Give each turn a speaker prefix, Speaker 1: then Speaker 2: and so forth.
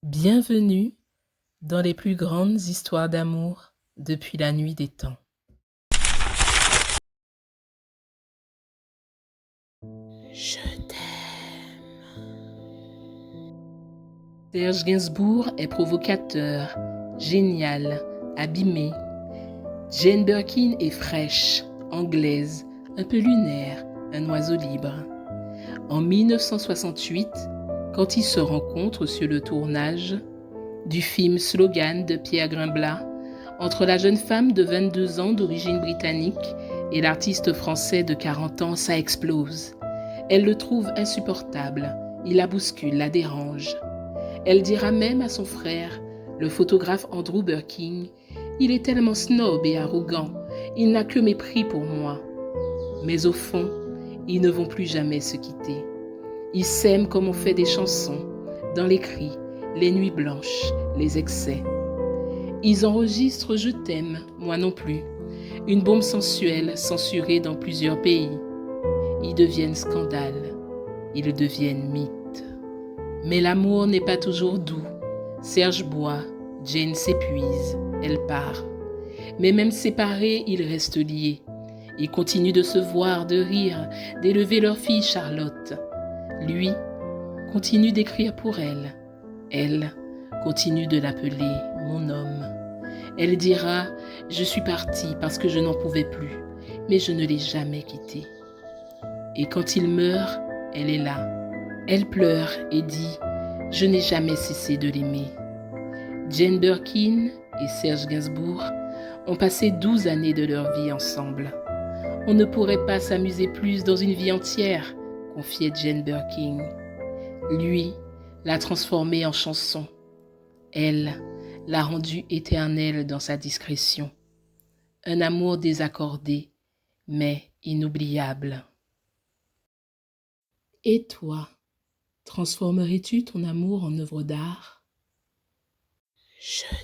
Speaker 1: Bienvenue dans les plus grandes histoires d'amour depuis la nuit des temps. Je t'aime. Serge Gainsbourg est provocateur, génial, abîmé. Jane Birkin est fraîche, anglaise, un peu lunaire, un oiseau libre. En 1968, quand ils se rencontrent sur le tournage du film Slogan de Pierre Grimblat, entre la jeune femme de 22 ans d'origine britannique et l'artiste français de 40 ans, ça explose. Elle le trouve insupportable, il la bouscule, la dérange. Elle dira même à son frère, le photographe Andrew Birkin, « Il est tellement snob et arrogant, il n'a que mépris pour moi. » Mais au fond, ils ne vont plus jamais se quitter. Ils s'aiment comme on fait des chansons, dans les cris, les nuits blanches, les excès. Ils enregistrent « Je t'aime, moi non plus », une bombe sensuelle censurée dans plusieurs pays. Ils deviennent scandale, ils deviennent mythe. Mais l'amour n'est pas toujours doux. Serge boit, Jane s'épuise, elle part. Mais même séparés, ils restent liés. Ils continuent de se voir, de rire, d'élever leur fille Charlotte. Lui continue d'écrire pour elle. Elle continue de l'appeler mon homme. Elle dira « Je suis partie parce que je n'en pouvais plus, mais je ne l'ai jamais quitté. » Et quand il meurt, elle est là. Elle pleure et dit « Je n'ai jamais cessé de l'aimer. » Jane Birkin et Serge Gainsbourg ont passé 12 années de leur vie ensemble. On ne pourrait pas s'amuser plus dans une vie entière, confiait Jane Birkin. Lui l'a transformée en chanson. Elle l'a rendue éternelle dans sa discrétion. Un amour désaccordé, mais inoubliable. Et toi, transformerais-tu ton amour en œuvre d'art? Je